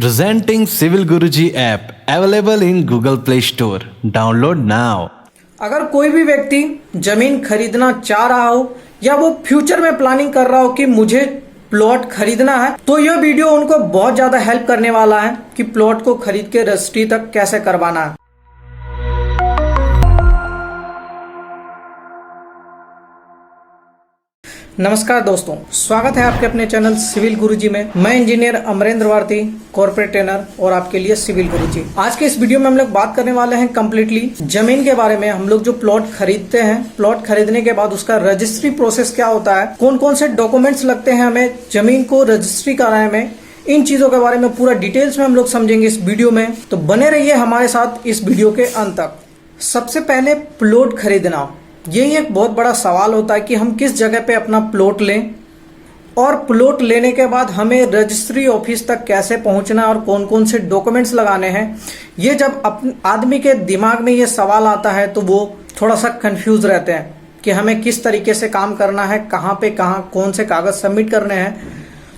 Presenting Civil Guruji app available in Google Play Store. Download now. अगर कोई भी व्यक्ति जमीन खरीदना चाह रहा हो या वो फ्यूचर में प्लानिंग कर रहा हो कि मुझे प्लॉट खरीदना है, तो यह वीडियो उनको बहुत ज्यादा हेल्प करने वाला है कि प्लॉट को खरीद के रजिस्ट्री तक कैसे करवाना है। नमस्कार दोस्तों, स्वागत है आपके अपने चैनल सिविल गुरुजी में। मैं engineer Amrendra Bharti, corporate trainer और आपके लिए सिविल गुरुजी। आज के इस वीडियो में हम लोग बात करने वाले हैं कम्प्लीटली जमीन के बारे में। हम लोग जो प्लॉट खरीदते हैं, प्लॉट खरीदने के बाद उसका रजिस्ट्री प्रोसेस क्या होता है, कौन कौन से डॉक्यूमेंट्स लगते हैं हमें जमीन को रजिस्ट्री कराने में, इन चीजों के बारे में पूरा डिटेल्स में हम लोग समझेंगे इस वीडियो में। तो बने रहिए हमारे साथ इस वीडियो के अंत तक। सबसे पहले प्लॉट खरीदना, यही एक बहुत बड़ा सवाल होता है कि हम किस जगह पे अपना प्लॉट लें और प्लॉट लेने के बाद हमें रजिस्ट्री ऑफिस तक कैसे पहुंचना और कौन कौन से डॉक्यूमेंट्स लगाने हैं। ये जब आदमी के दिमाग में ये सवाल आता है तो वो थोड़ा सा कंफ्यूज रहते हैं कि हमें किस तरीके से काम करना है, कहाँ पे कहाँ कौन से कागज सबमिट करने हैं।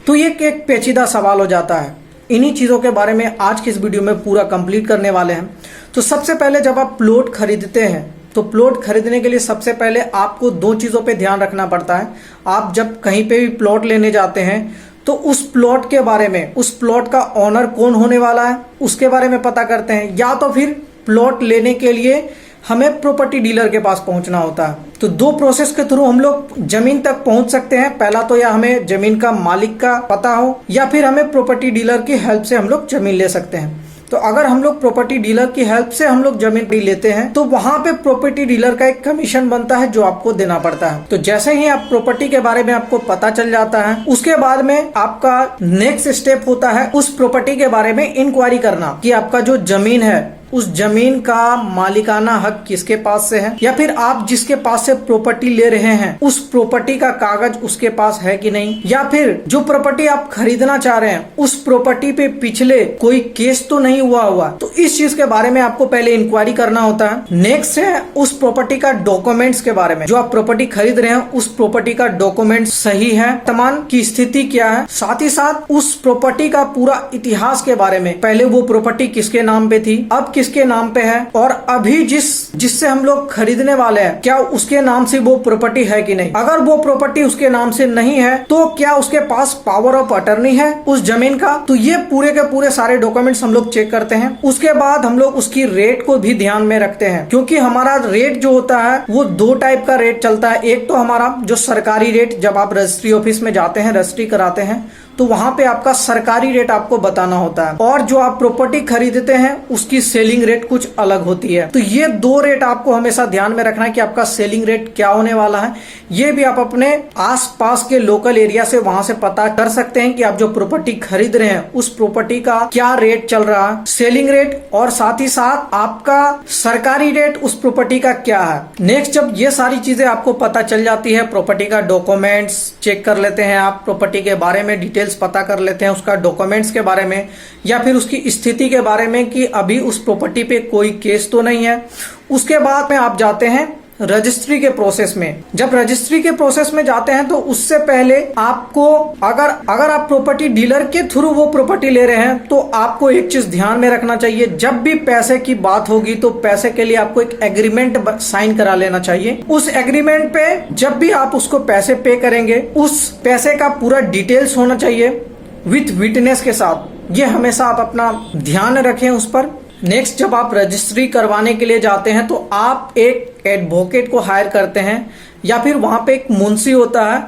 तो ये एक पेचीदा सवाल हो जाता है। इन्हीं चीज़ों के बारे में आज की इस वीडियो में पूरा कंप्लीट करने वाले हैं। तो सबसे पहले जब आप प्लॉट खरीदते हैं तो प्लॉट खरीदने के लिए सबसे पहले आपको दो चीज़ों पे ध्यान रखना पड़ता है। आप जब कहीं पे भी प्लॉट लेने जाते हैं तो उस प्लॉट के बारे में, उस प्लॉट का ओनर कौन होने वाला है उसके बारे में पता करते हैं, या तो फिर प्लॉट लेने के लिए हमें प्रॉपर्टी डीलर के पास पहुंचना होता है। तो दो प्रोसेस के थ्रू हम लोग जमीन तक पहुंच सकते हैं। पहला तो या हमें जमीन का मालिक का पता हो या फिर हमें प्रॉपर्टी डीलर की हेल्प से हम लोग जमीन ले सकते हैं। तो अगर हम लोग प्रॉपर्टी डीलर की हेल्प से हम लोग जमीन भी लेते हैं तो वहां पे प्रॉपर्टी डीलर का एक कमीशन बनता है जो आपको देना पड़ता है। तो जैसे ही आप प्रॉपर्टी के बारे में आपको पता चल जाता है, उसके बाद में आपका नेक्स्ट स्टेप होता है उस प्रॉपर्टी के बारे में इंक्वायरी करना कि आपका जो जमीन है उस जमीन का मालिकाना हक किसके पास से है, या फिर आप जिसके पास से प्रॉपर्टी ले रहे हैं उस प्रॉपर्टी का कागज उसके पास है कि नहीं, या फिर जो प्रॉपर्टी आप खरीदना चाह रहे हैं उस प्रॉपर्टी पे पिछले कोई केस तो नहीं हुआ। तो इस चीज के बारे में आपको पहले इंक्वायरी करना होता है। नेक्स्ट है उस प्रॉपर्टी का डॉक्यूमेंट्स के बारे में। जो आप प्रॉपर्टी खरीद रहे हैं उस प्रॉपर्टी का डॉक्यूमेंट सही है, वर्तमान की स्थिति क्या है, साथ ही साथ उस प्रॉपर्टी का पूरा इतिहास के बारे में। पहले वो प्रॉपर्टी किसके नाम पे थी, अब किसके नाम पे है, और अभी जिससे हम लोग खरीदने वाले हैं क्या उसके नाम से वो प्रॉपर्टी है कि नहीं। अगर वो प्रॉपर्टी उसके नाम से नहीं है तो क्या उसके पास पावर ऑफ अटर्नी है उस जमीन का। तो ये पूरे के पूरे सारे डॉक्यूमेंट्स हम लोग चेक करते हैं। उसके बाद हम लोग उसकी रेट को भी ध्यान में रखते हैं, क्योंकि हमारा रेट जो होता है वो दो टाइप का रेट चलता है। एक तो हमारा जो सरकारी रेट, जब आप रजिस्ट्री ऑफिस में जाते हैं रजिस्ट्री कराते हैं तो वहां पे आपका सरकारी रेट आपको बताना होता है, और जो आप प्रॉपर्टी खरीदते हैं उसकी सेलिंग रेट कुछ अलग होती है। तो ये दो रेट आपको हमेशा ध्यान में रखना है कि आपका सेलिंग रेट क्या होने वाला है। ये भी आप अपने आसपास के लोकल एरिया से वहां से पता कर सकते हैं कि आप जो प्रॉपर्टी खरीद रहे हैं उस प्रॉपर्टी का क्या रेट चल रहा है, सेलिंग रेट, और साथ ही साथ आपका सरकारी रेट उस प्रॉपर्टी का क्या है। नेक्स्ट, जब ये सारी चीजें आपको पता चल जाती है, प्रॉपर्टी का डॉक्यूमेंट्स चेक कर लेते हैं, आप प्रॉपर्टी के बारे में डिटेल्स पता कर लेते हैं, उसका डॉक्यूमेंट्स के बारे में या फिर उसकी स्थिति के बारे में कि अभी उस प्रॉपर्टी पे कोई केस तो नहीं है। उसके बाद में आप जाते हैं रजिस्ट्री के प्रोसेस में। जब रजिस्ट्री के प्रोसेस में जाते हैं तो उससे पहले आपको, अगर आप प्रॉपर्टी डीलर के थ्रू वो प्रॉपर्टी ले रहे हैं तो आपको एक चीज ध्यान में रखना चाहिए। जब भी पैसे की बात होगी तो पैसे के लिए आपको एक एग्रीमेंट साइन करा लेना चाहिए। उस एग्रीमेंट पे जब भी आप उसको पैसे पे करेंगे उस पैसे का पूरा डिटेल्स होना चाहिए विथ विटनेस के साथ। ये हमेशा आप अपना ध्यान रखें उस पर। नेक्स्ट, जब आप रजिस्ट्री करवाने के लिए जाते हैं तो आप एक एडवोकेट को हायर करते हैं या फिर वहां पे एक मुंशी होता है,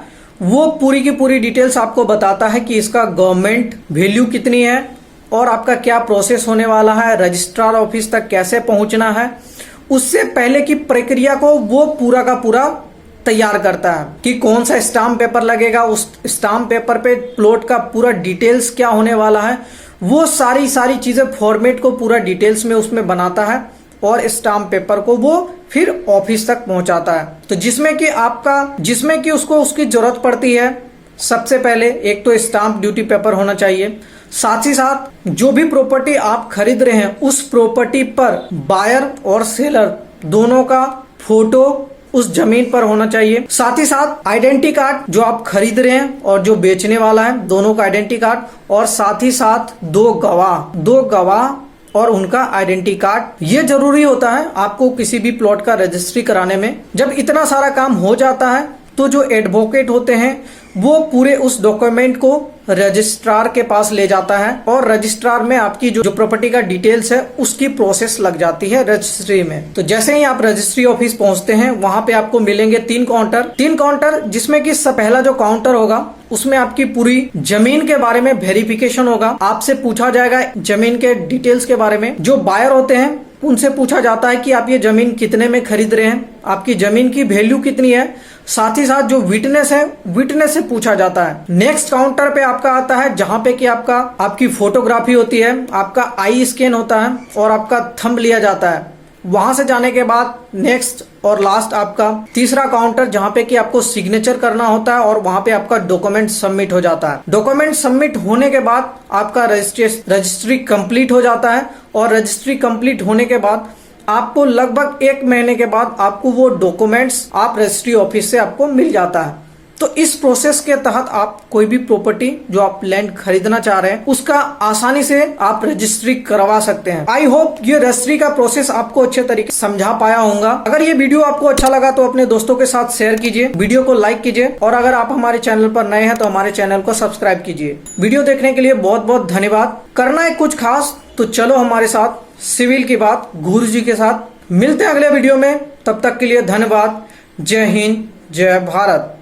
वो पूरी की पूरी डिटेल्स आपको बताता है कि इसका गवर्नमेंट वैल्यू कितनी है और आपका क्या प्रोसेस होने वाला है, रजिस्ट्रार ऑफिस तक कैसे पहुंचना है। उससे पहले की प्रक्रिया को वो पूरा का पूरा तैयार करता है कि कौन सा स्टाम्प पेपर लगेगा, उस स्टाम्प पेपर पे प्लॉट का पूरा डिटेल्स क्या होने वाला है, वो सारी चीजें फॉर्मेट को पूरा डिटेल्स में उसमें बनाता है और स्टाम्प पेपर को वो फिर ऑफिस तक पहुंचाता है। तो जिसमें कि उसको उसकी जरूरत पड़ती है, सबसे पहले एक तो स्टाम्प ड्यूटी पेपर होना चाहिए, साथ ही साथ जो भी प्रॉपर्टी आप खरीद रहे हैं उस प्रॉपर्टी पर बायर और सेलर दोनों का फोटो उस जमीन पर होना चाहिए। साथ ही साथ आइडेंटिटी कार्ड जो आप खरीद रहे हैं और जो बेचने वाला है, दोनों का आइडेंटिटी कार्ड, और साथ ही साथ दो गवाह और उनका आइडेंटिटी कार्ड, ये जरूरी होता है आपको किसी भी प्लॉट का रजिस्ट्री कराने में। जब इतना सारा काम हो जाता है तो जो एडवोकेट होते हैं वो पूरे उस डॉक्यूमेंट को रजिस्ट्रार के पास ले जाता है और रजिस्ट्रार में आपकी जो प्रॉपर्टी का डिटेल्स है उसकी प्रोसेस लग जाती है रजिस्ट्री में। तो जैसे ही आप रजिस्ट्री ऑफिस पहुंचते हैं वहां पे आपको मिलेंगे तीन काउंटर, जिसमें कि पहला जो काउंटर होगा उसमें आपकी पूरी जमीन के बारे में वेरिफिकेशन होगा। आपसे पूछा जाएगा जमीन के डिटेल्स के बारे में। जो बायर होते हैं उनसे पूछा जाता है कि आप ये जमीन कितने में खरीद रहे हैं, आपकी जमीन की वैल्यू कितनी है। साथ ही साथ जो विटनेस है, विटनेस से पूछा जाता है। नेक्स्ट काउंटर पे आपका आता है जहां पे कि आपकी फोटोग्राफी होती है, आपका आई स्कैन होता है और आपका थंब लिया जाता है। वहां से जाने के बाद नेक्स्ट और लास्ट आपका तीसरा काउंटर जहां पे कि आपको सिग्नेचर करना होता है और वहां पे आपका डॉक्यूमेंट सबमिट हो जाता है। डॉक्यूमेंट सबमिट होने के बाद आपका रजिस्ट्री कंप्लीट हो जाता है और रजिस्ट्री कंप्लीट होने के बाद आपको लगभग 1 महीने के बाद आपको वो डॉक्यूमेंट्स आप रजिस्ट्री ऑफिस से आपको मिल जाता है। तो इस प्रोसेस के तहत आप कोई भी प्रॉपर्टी जो आप लैंड खरीदना चाह रहे हैं उसका आसानी से आप रजिस्ट्री करवा सकते हैं। आई होप ये रजिस्ट्री का प्रोसेस आपको अच्छे तरीके से समझा पाया होगा। अगर ये वीडियो आपको अच्छा लगा तो अपने दोस्तों के साथ शेयर कीजिए, वीडियो को लाइक कीजिए और अगर आप हमारे चैनल पर नए हैं तो हमारे चैनल को सब्सक्राइब कीजिए। वीडियो देखने के लिए बहुत बहुत धन्यवाद। करना है कुछ खास तो चलो हमारे साथ सिविल की बात गुरुजी के साथ। मिलते हैं अगले वीडियो में, तब तक के लिए धन्यवाद। जय हिंद, जय भारत।